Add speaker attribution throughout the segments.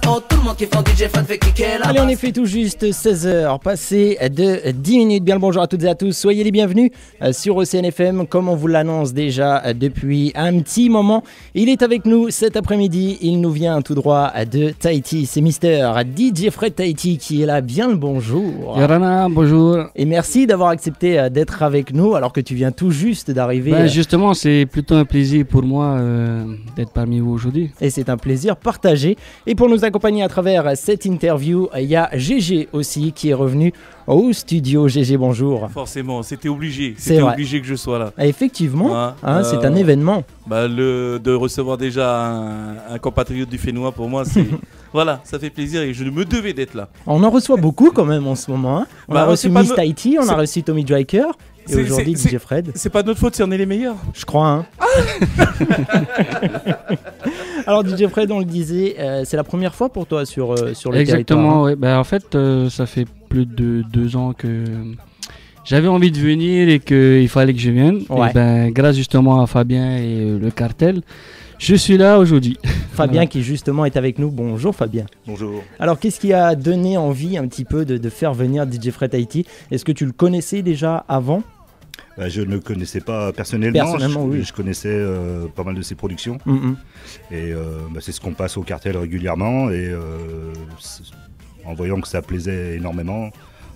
Speaker 1: Oh, tout le monde qui fait DJ Fred fait kicker la basse.
Speaker 2: Allez, on est fait tout juste 16h, passé de 10 minutes. Bien le bonjour à toutes et à tous, soyez les bienvenus sur OCNFM. Comme on vous l'annonce déjà depuis un petit moment, il est avec nous cet après-midi. Il nous vient tout droit de Tahiti. C'est Mister DJ Fred Tahiti qui est là. Bien le bonjour.
Speaker 3: Yorana, bonjour.
Speaker 2: Et merci d'avoir accepté d'être avec nous alors que tu viens tout juste d'arriver.
Speaker 3: Justement, c'est plutôt un plaisir pour moi d'être parmi vous aujourd'hui.
Speaker 2: Et c'est un plaisir partagé. Et pour nous accompagner à travers cette interview, il y a GG aussi qui est revenu au studio. GG, bonjour.
Speaker 4: Forcément, c'était obligé.
Speaker 2: C'est vrai.
Speaker 4: Obligé que je sois là.
Speaker 2: Effectivement, c'est un événement.
Speaker 4: De recevoir déjà un compatriote du Fénois, pour moi, c'est voilà, ça fait plaisir et je me devais d'être là.
Speaker 2: On en reçoit beaucoup quand même en ce moment. Hein. On a reçu Miss Tahiti, on a reçu Tommy Driker. Et aujourd'hui, DJ Fred.
Speaker 4: C'est pas notre faute si on est les meilleurs.
Speaker 2: Je crois, hein. Alors, DJ Fred, on le disait, c'est la première fois pour toi sur le territoire.
Speaker 3: Exactement, oui. En fait, ça fait plus de 2 ans que j'avais envie de venir et qu'il fallait que je vienne.
Speaker 2: Ouais.
Speaker 3: Et grâce justement à Fabien et le cartel, je suis là aujourd'hui.
Speaker 2: Fabien qui justement est avec nous. Bonjour Fabien.
Speaker 5: Bonjour.
Speaker 2: Alors qu'est-ce qui a donné envie un petit peu de faire venir DJ Fred Tahiti? Est-ce que tu le connaissais déjà avant?
Speaker 5: Je ne le connaissais pas personnellement.
Speaker 2: Oui.
Speaker 5: Je connaissais pas mal de ses productions. Et c'est ce qu'on passe au cartel régulièrement. Et en voyant que ça plaisait énormément,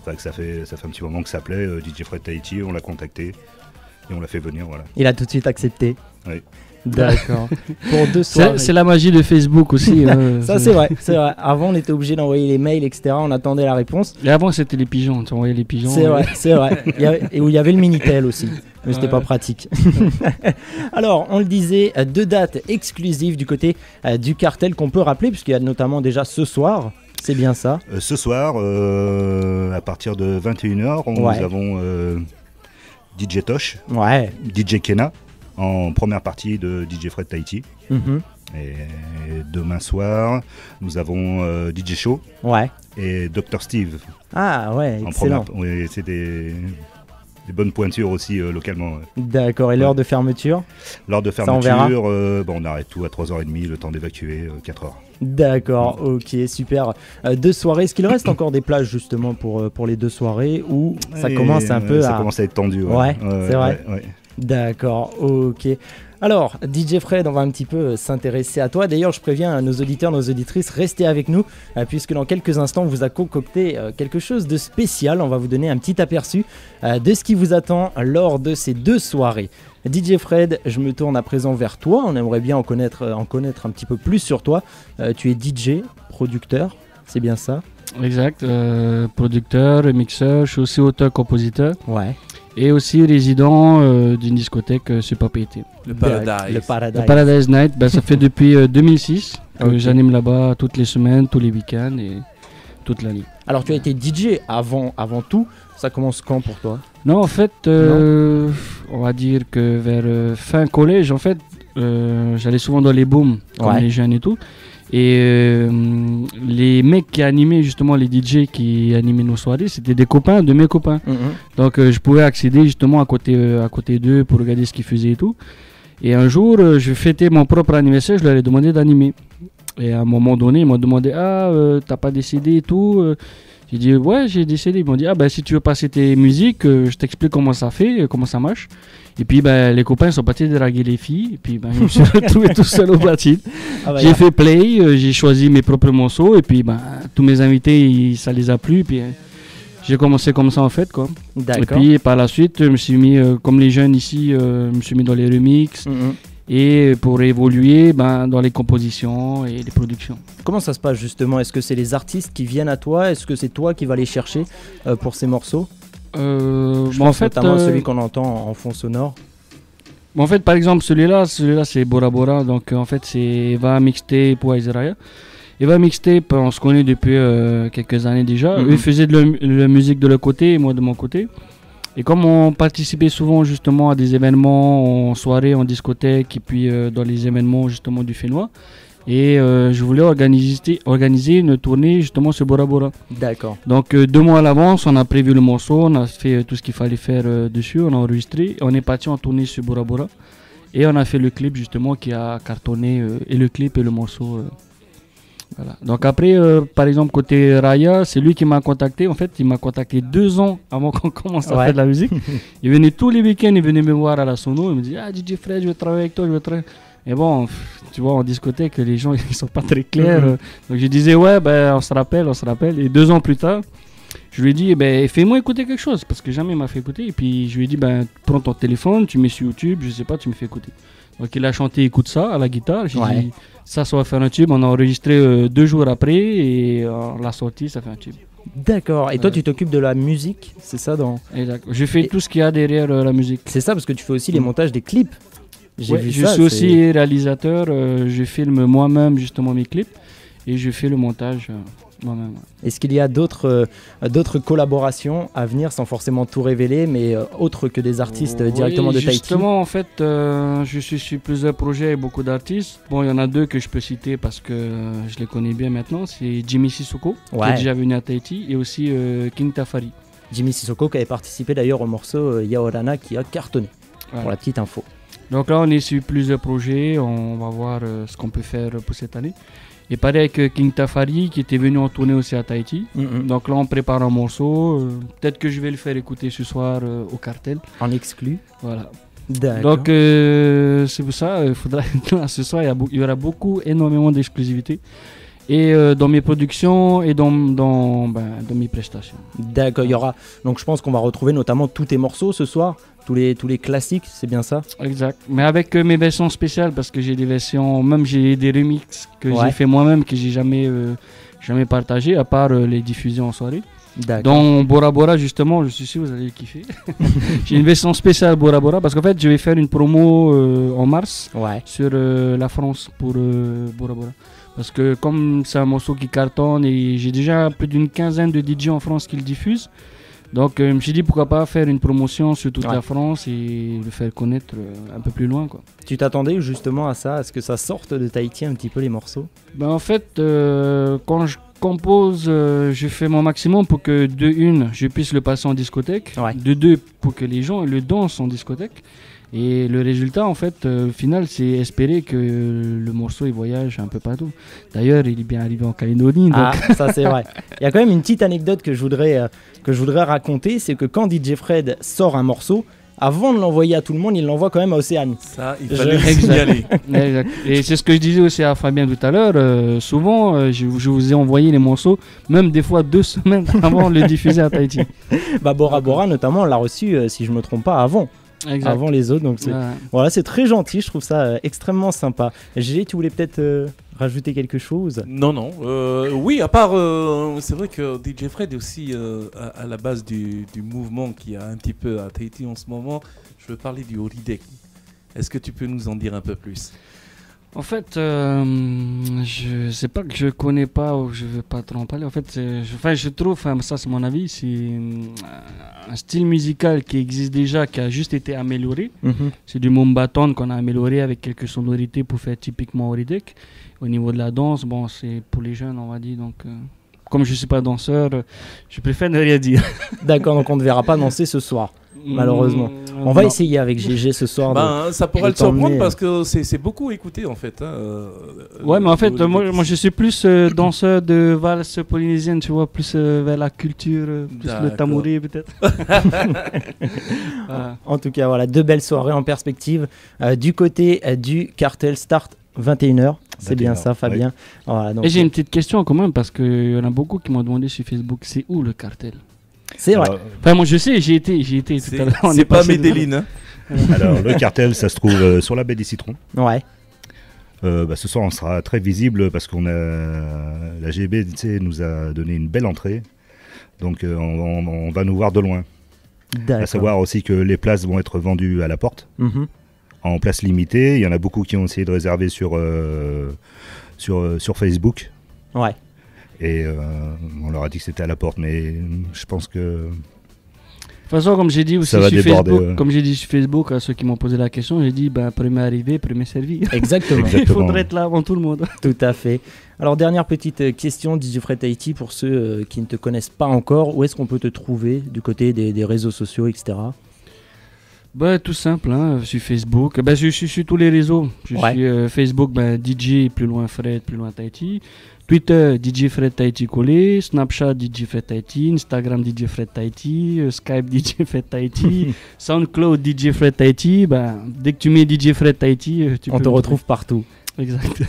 Speaker 5: que ça fait un petit moment que ça plaît, DJ Fred Tahiti, on l'a contacté et on l'a fait venir. Voilà.
Speaker 2: Il a tout de suite accepté.
Speaker 5: Oui.
Speaker 2: D'accord. Pour 2 soirs.
Speaker 3: C'est la magie de Facebook aussi.
Speaker 2: Ça c'est vrai. Avant on était obligé d'envoyer les mails, etc. On attendait la réponse.
Speaker 3: Et avant c'était les pigeons, tu envoyais les pigeons.
Speaker 2: C'est vrai. Et où il y avait le Minitel aussi. Mais c'était pas pratique. Alors on le disait, 2 dates exclusives du côté du cartel qu'on peut rappeler, puisqu'il y a notamment déjà ce soir. C'est bien ça.
Speaker 5: Ce soir, à partir de 21h, nous avons DJ Tosh, DJ Kena, en première partie de DJ Fred Tahiti. Et demain soir, nous avons DJ Show et Dr Steve.
Speaker 2: Ah ouais, excellent.
Speaker 5: C'est des bonnes pointures aussi localement. Ouais.
Speaker 2: D'accord, et l'heure de fermeture?
Speaker 5: L'heure de fermeture, on arrête tout à 3h30, le temps d'évacuer, 4h.
Speaker 2: D'accord, ok, super. 2 soirées, est-ce qu'il reste encore des places justement pour les 2 soirées ou ça commence un peu
Speaker 5: ça commence à être tendu.
Speaker 2: C'est vrai.
Speaker 5: Ouais.
Speaker 2: D'accord, ok. Alors, DJ Fred, on va un petit peu s'intéresser à toi. D'ailleurs, je préviens nos auditeurs, nos auditrices, restez avec nous, puisque dans quelques instants, on vous a concocté quelque chose de spécial. On va vous donner un petit aperçu de ce qui vous attend lors de ces 2 soirées. DJ Fred, je me tourne à présent vers toi. On aimerait bien en connaître un petit peu plus sur toi. Tu es DJ, producteur, c'est bien ça?
Speaker 3: Exact, producteur, mixeur, je suis aussi auteur-compositeur.
Speaker 2: Ouais.
Speaker 3: Et aussi résident d'une discothèque sur Papeete.
Speaker 4: Le Paradise.
Speaker 3: Le Paradise Night, ça fait depuis 2006 que j'anime là-bas toutes les semaines, tous les week-ends et toute l'année.
Speaker 2: Alors tu as été DJ avant tout, ça commence quand pour toi?
Speaker 3: Non, en fait, on va dire que vers fin collège, en fait, j'allais souvent dans les booms, comme les jeunes et tout. Et les mecs qui animaient justement, les DJ qui animaient nos soirées, c'était des copains de mes copains. Donc je pouvais accéder justement à côté d'eux pour regarder ce qu'ils faisaient et tout. Et un jour, je fêtais mon propre anniversaire, je leur ai demandé d'animer. Et à un moment donné, ils m'ont demandé t'as pas décidé et tout. J'ai dit ouais, j'ai décidé. Ils m'ont dit si tu veux passer tes musiques, je t'explique comment ça fait, comment ça marche. Et puis les copains sont partis draguer les filles. Et puis je me suis retrouvé tout seul au platine. J'ai fait play, j'ai choisi mes propres morceaux. Et puis tous mes invités, ça les a plu. Et puis j'ai commencé comme ça en fait quoi.
Speaker 2: D'accord.
Speaker 3: Et puis par la suite, je me suis mis, comme les jeunes ici, je me suis mis dans les remixes. Et pour évoluer dans les compositions et les productions.
Speaker 2: Comment ça se passe justement? Est-ce que c'est les artistes qui viennent à toi? Est-ce que c'est toi qui vas les chercher pour ces morceaux? En fait, notamment celui qu'on entend en fond sonore.
Speaker 3: En fait, par exemple, celui-là c'est Bora Bora. Donc en fait, c'est Eva Mixtape ou Israël. Eva Mixtape, on se connaît depuis quelques années déjà. Eux faisaient de la musique de leur côté et moi de mon côté. Et comme on participait souvent justement à des événements en soirée, en discothèque et puis dans les événements justement du Fénois, et je voulais organiser une tournée justement sur Bora Bora.
Speaker 2: D'accord.
Speaker 3: Donc 2 mois à l'avance, on a prévu le morceau, on a fait tout ce qu'il fallait faire dessus, on a enregistré, on est parti en tournée sur Bora Bora. Et on a fait le clip justement qui a cartonné, et le clip et le morceau. Voilà. Donc après, par exemple, côté Raya, c'est lui qui m'a contacté. En fait, il m'a contacté 2 ans avant qu'on commence à faire de la musique. Il venait tous les week-ends, il venait me voir à la sono. Il me dit, ah DJ Fred, je veux travailler avec toi, je veux travailler. Et bon, tu vois, en discothèque, les gens, ils sont pas très clairs. Donc je disais, ouais, ben, on se rappelle. Et 2 ans plus tard, je lui ai dit, ben, fais-moi écouter quelque chose. Parce que jamais il m'a fait écouter. Et puis je lui ai dit, ben, prends ton téléphone, tu mets sur YouTube, je sais pas, tu me fais écouter. Donc il a chanté Écoute ça à la guitare. J'ai dit, ça va faire un tube. On a enregistré 2 jours après et on l'a sorti, ça fait un tube.
Speaker 2: D'accord. Et toi, tu t'occupes de la musique, c'est ça
Speaker 3: Exact. Je fais tout ce qu'il y a derrière la musique.
Speaker 2: C'est ça, parce que tu fais aussi les montages des clips.
Speaker 3: Je suis aussi réalisateur. Je filme moi-même justement mes clips et je fais le montage moi-même.
Speaker 2: Est-ce qu'il y a d'autres collaborations à venir sans forcément tout révéler, mais autres que des artistes directement de Tahiti?
Speaker 3: Justement, en fait, je suis sur plusieurs projets avec beaucoup d'artistes. Bon, il y en a 2 que je peux citer parce que je les connais bien maintenant. C'est Jimmy Sissoko, qui est déjà venu à Tahiti, et aussi King Tafari.
Speaker 2: Jimmy Sissoko qui avait participé d'ailleurs au morceau Yaorana qui a cartonné, pour la petite info.
Speaker 3: Donc là, on est sur plusieurs projets. On va voir ce qu'on peut faire pour cette année. Et pareil avec King Tafari qui était venu en tournée aussi à Tahiti. Donc là on prépare un morceau. Peut-être que je vais le faire écouter ce soir au Cartel.
Speaker 2: En exclu.
Speaker 3: Voilà.
Speaker 2: D'accord.
Speaker 3: Donc c'est pour ça, il faudra ce soir il y aura énormément d'exclusivité. Et dans mes productions et dans mes prestations.
Speaker 2: D'accord, il y aura. Donc je pense qu'on va retrouver notamment tous tes morceaux ce soir, tous les classiques, c'est bien ça?
Speaker 3: Exact. Mais avec mes versions spéciales, parce que j'ai des versions, même j'ai des remixes que j'ai fait moi-même, que j'ai jamais partagé, à part les diffusions en soirée. Dans Bora Bora justement, je suis sûr que vous allez kiffer. J'ai une version spéciale Bora Bora parce qu'en fait je vais faire une promo en mars sur la France pour Bora Bora. Parce que comme c'est un morceau qui cartonne et j'ai déjà plus d'une 15aine de DJ en France qui le diffusent, donc je me suis dit pourquoi pas faire une promotion sur toute la France et le faire connaître un peu plus loin, quoi.
Speaker 2: Tu t'attendais justement à ça, à ce que ça sorte de Tahiti un petit peu les morceaux?
Speaker 3: En fait, quand je compose, je fais mon maximum pour que de 1, je puisse le passer en discothèque, de 2, pour que les gens le dansent en discothèque. Et le résultat, en fait, au final, c'est espérer que le morceau il voyage un peu partout. D'ailleurs, il est bien arrivé en Calédonie.
Speaker 2: Ah, ça c'est vrai. Il y a quand même une petite anecdote que je voudrais raconter, c'est que quand DJ Fred sort un morceau, avant de l'envoyer à tout le monde, il l'envoie quand même à Océane.
Speaker 4: Ça, il fallait le signaler.
Speaker 3: Exact. Et c'est ce que je disais aussi à Fabien tout à l'heure. Souvent, je vous ai envoyé les morceaux, même des fois 2 semaines avant de le diffuser à Tahiti.
Speaker 2: Bora Bora, notamment, on l'a reçu, si je ne me trompe pas, avant.
Speaker 3: Exact.
Speaker 2: Avant les autres, donc voilà, c'est très gentil, je trouve ça extrêmement sympa. Gégé, tu voulais peut-être rajouter quelque chose?
Speaker 4: Non, oui, à part, c'est vrai que DJ Fred est aussi à la base du mouvement qui a un petit peu à Tahiti en ce moment. Je veux parler du Holiday. Est-ce que tu peux nous en dire un peu plus?
Speaker 3: En fait, je sais pas que je connais pas ou je veux pas trop en parler. En fait, je trouve, ça c'est mon avis, c'est un style musical qui existe déjà, qui a juste été amélioré. C'est du mumbaton qu'on a amélioré avec quelques sonorités pour faire typiquement Horidek. Au niveau de la danse, bon, c'est pour les jeunes, on va dire. Donc, comme je suis pas danseur, je préfère ne rien dire.
Speaker 2: D'accord, donc on ne verra pas danser ce soir. Malheureusement. On va essayer avec GG ce soir.
Speaker 4: Ça pourrait le surprendre parce que c'est beaucoup écouté en fait.
Speaker 3: Ouais, mais en fait, moi je suis plus danseur de valse polynésienne, tu vois, plus vers la culture, plus le tamouri peut-être.
Speaker 2: En tout cas, voilà, 2 belles soirées en perspective. Du côté du Cartel Start 21h, c'est bien ça, Fabien.
Speaker 3: Oui.
Speaker 2: Voilà, donc,
Speaker 3: et j'ai une petite question quand même parce qu'il y en a beaucoup qui m'ont demandé sur Facebook, c'est où le Cartel?
Speaker 2: C'est vrai.
Speaker 3: Enfin, moi je sais, j'y étais tout à l'heure.
Speaker 4: C'est pas Medellin. Hein.
Speaker 5: Alors, le Cartel, ça se trouve sur la baie des Citrons.
Speaker 2: Ouais.
Speaker 5: Ce soir, on sera très visible parce qu'on a la GBC nous a donné une belle entrée. Donc, on va nous voir de loin. À savoir aussi que les places vont être vendues à la porte. En place limitée. Il y en a beaucoup qui ont essayé de réserver sur Facebook.
Speaker 2: Ouais.
Speaker 5: Et on leur a dit que c'était à la porte, mais je pense que...
Speaker 3: De toute façon, comme j'ai dit aussi sur Facebook, comme j'ai dit sur Facebook à ceux qui m'ont posé la question, j'ai dit premier arrivé, premier servi.
Speaker 2: Exactement.
Speaker 3: Il faudrait être là avant tout le monde.
Speaker 2: Tout à fait. Alors, dernière petite question, DJ Fred Tahiti, pour ceux qui ne te connaissent pas encore, où est-ce qu'on peut te trouver du côté des réseaux sociaux, etc.
Speaker 3: Bah, tout simple, hein, sur Facebook. Bah, je suis sur tous les réseaux. Je suis Facebook, DJ, plus loin Fred, plus loin Tahiti. Twitter, DJ Fred Tahiti collé. Snapchat, DJ Fred Tahiti. Instagram, DJ Fred Tahiti. Skype, DJ Fred Tahiti. SoundCloud, DJ Fred Tahiti. Bah, dès que tu mets DJ Fred Tahiti,
Speaker 2: on te retrouve partout.
Speaker 3: Exact.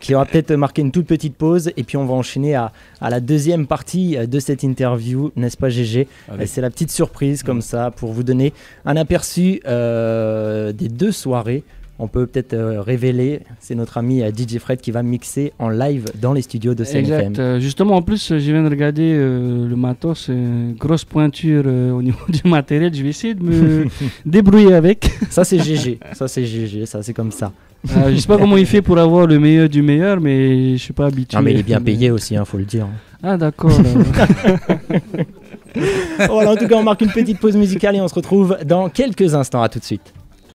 Speaker 2: Qui aura peut-être marqué une toute petite pause et puis on va enchaîner à la deuxième partie de cette interview, n'est-ce pas GG? C'est la petite surprise comme ça pour vous donner un aperçu des 2 soirées. On peut peut-être révéler, c'est notre ami DJ Fred qui va mixer en live dans les studios de CNFM.
Speaker 3: Exact. Justement, en plus, je viens de regarder le matos, grosse pointure au niveau du matériel. Je vais essayer de me débrouiller avec.
Speaker 2: Ça c'est GG, ça c'est comme ça.
Speaker 3: Je sais pas comment il fait pour avoir le meilleur du meilleur, mais je suis pas habitué.
Speaker 2: Non mais il est bien payé aussi, faut le dire.
Speaker 3: Ah d'accord.
Speaker 2: Voilà, en tout cas on marque une petite pause musicale et on se retrouve dans quelques instants. À tout de suite.